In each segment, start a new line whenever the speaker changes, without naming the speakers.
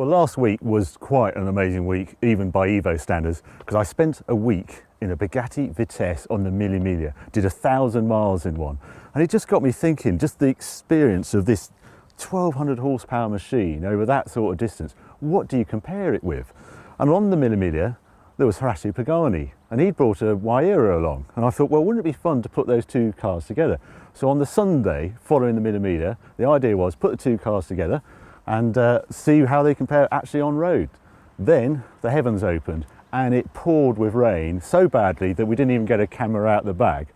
Well, last week was quite an amazing week, even by Evo standards, because I spent a week in a Bugatti Vitesse on the Mille Miglia, did 1,000 miles in one. And it just got me thinking, just the experience of this 1,200 horsepower machine over that sort of distance, what do you compare it with? And on the Mille Miglia, there was Horacio Pagani, and he'd brought a Huayra along. And I thought, well, wouldn't it be fun to put those two cars together? So on the Sunday following the Mille Miglia, the idea was put the two cars together and see how they compare actually on road. Then the heavens opened and it poured with rain so badly that we didn't even get a camera out the bag.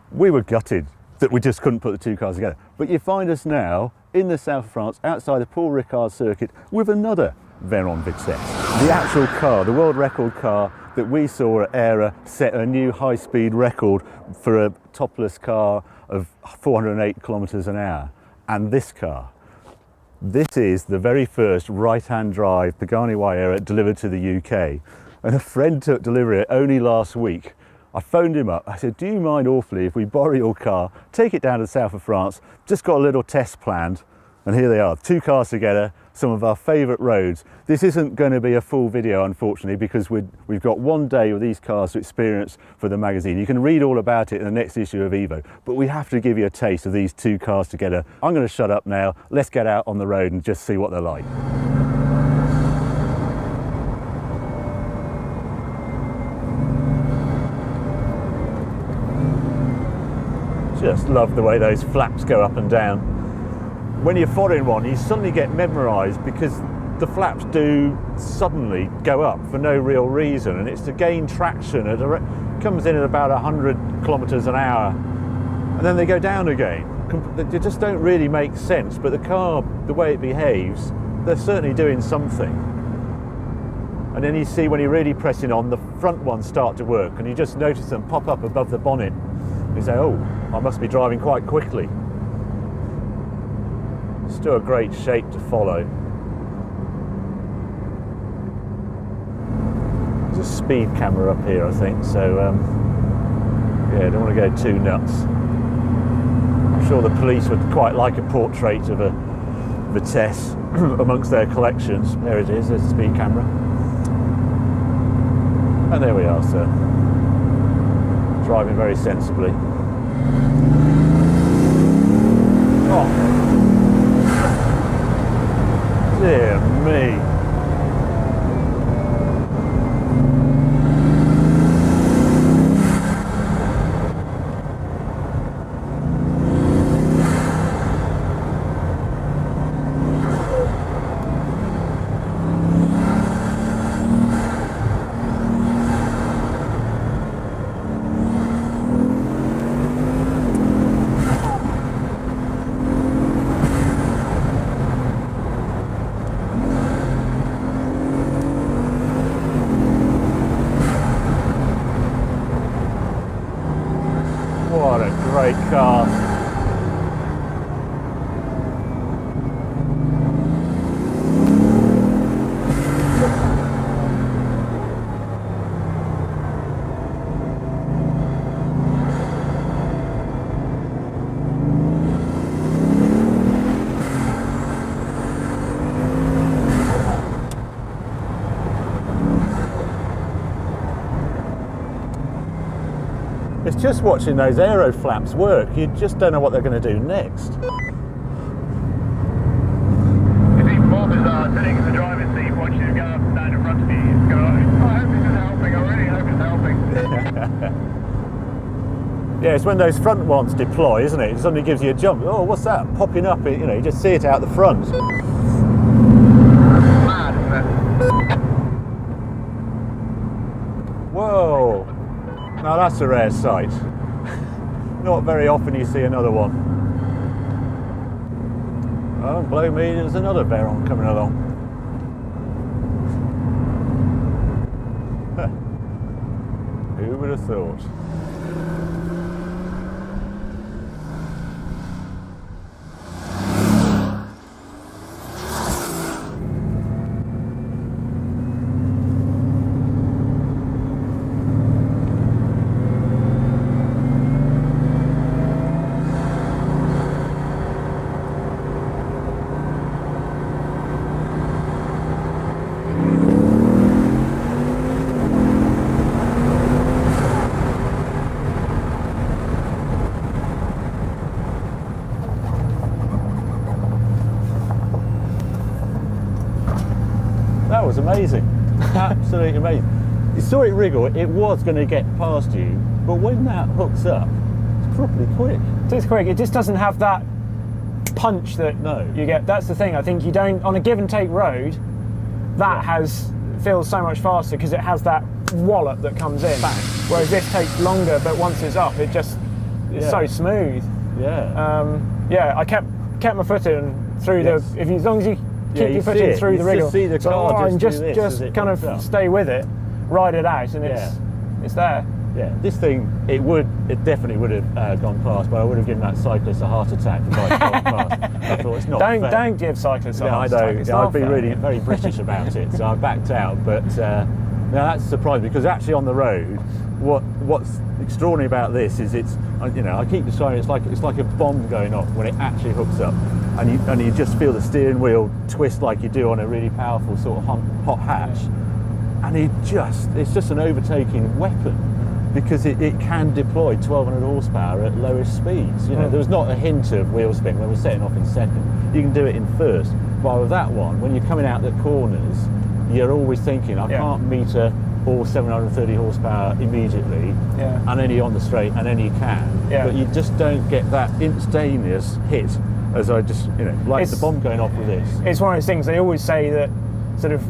We were gutted that we just couldn't put the two cars together. But you find us now in the south of France, outside the Paul Ricard circuit, with another Veyron Vitesse. The actual car, the world record car that we saw at Huayra, set a new high-speed record for a topless car of 408 kilometers an hour. And this car, this is the very first right-hand drive Pagani Huayra delivered to the UK. And a friend took delivery only last week. I phoned him up. I said, do you mind awfully if we borrow your car, take it down to the south of France, just got a little test planned. And here they are, two cars together, some of our favourite roads. This isn't going to be a full video, unfortunately, because we've got one day with these cars to experience for the magazine. You can read all about it in the next issue of Evo, but we have to give you a taste of these two cars together. I'm going to shut up now. Let's get out on the road and just see what they're like. Just love the way those flaps go up and down. When you're following one, you suddenly get mesmerised because the flaps do suddenly go up for no real reason, and it's to gain traction. It comes in at about 100 kilometers an hour, and then they go down again. They just don't really make sense, but the car, the way it behaves, they're certainly doing something. And then you see when you're really pressing on, the front ones start to work, and you just notice them pop up above the bonnet. You say, oh, I must be driving quite quickly. Still a great shape to follow. There's a speed camera up here, I think, so yeah, don't want to go too nuts. I'm sure the police would quite like a portrait of a Vitesse amongst their collections. There it is, there's the speed camera. And there we are, sir. Driving very sensibly. Oh. Dear me. What a great car. It's just watching those aero flaps work. You just don't know what they're going to do next.
It's even more bizarre sitting in the driver's seat watching it go up and down in front of you. You go, I hope this is helping. I really hope it's helping.
Yeah, it's when those front ones deploy, isn't it? It suddenly gives you a jump. Oh, what's that? Popping up, you know, you just see it out the front.
Mad, isn't it?
Whoa. Now that's a rare sight. Not very often you see another one. Oh, blow me, there's another Veyron coming along. Who would have thought? That was amazing. Absolutely amazing. You saw it wriggle, it was going to get past you, but when that hooks up, it's properly quick.
It is quick. It just doesn't have that punch that you get. That's the thing. I think you don't, on a give and take road, that feels so much faster because it has that wallop that comes in.
Bang.
Whereas this takes longer, but once it's up, it just it's so smooth.
Yeah.
I kept my foot in through the. As long as you keep your foot in through the wriggle,
see the car
and just kind of stay with it, ride it out, and it's there.
Yeah, this thing, it definitely would have gone past, but I would have given that cyclist a heart attack if I'd gone past. I thought it's not fair.
Don't give cyclists a heart attack.
Yeah, I'd be really very British about it, so I backed out. But now that's surprising because actually on the road, what's extraordinary about this is it's, I keep describing it's like a bomb going off when it actually hooks up, and you just feel the steering wheel twist like you do on a really powerful sort of hot hatch, and it's just an overtaking weapon. Because it can deploy 1200 horsepower at lowest speeds. There was not a hint of wheel spin when we're setting off in second. You can do it in first. While with that one, when you're coming out the corners, you're always thinking, I can't meter all 730 horsepower immediately, and then you're on the straight, and then you can. But you just don't get that instantaneous hit, as I just, like the bomb going off with this.
It's one of those things, they always say that sort of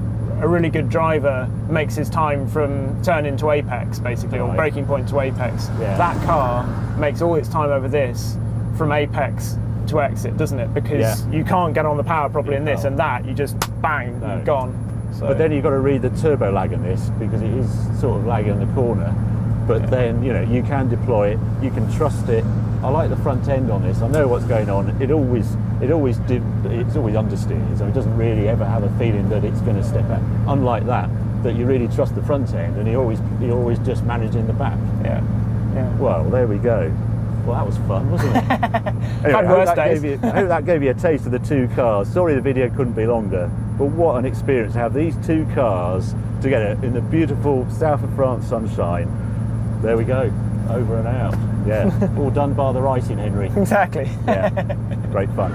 a really good driver makes his time from turn into apex, basically, or breaking point to apex. That car makes all its time over this from apex to exit, doesn't it? Because you can't get on the power properly in this, and that you just bang, gone. So. But
then you've got to read the turbo lag in this because it is sort of lagging in the corner. But then you can deploy it, you can trust it. I like the front end on this. I know what's going on. It's always understeer, so it doesn't really ever have a feeling that it's going to step out. Unlike that you really trust the front end, and you always just manage in the back.
Yeah.
Well, there we go. Well, that was fun, wasn't it? Anyway, I hope that gave you a taste of the two cars. Sorry the video couldn't be longer, but what an experience to have these two cars together in the beautiful south of France sunshine. There we go, over and out. Yeah, all done by the writing, Henry.
Exactly.
Yeah, great fun.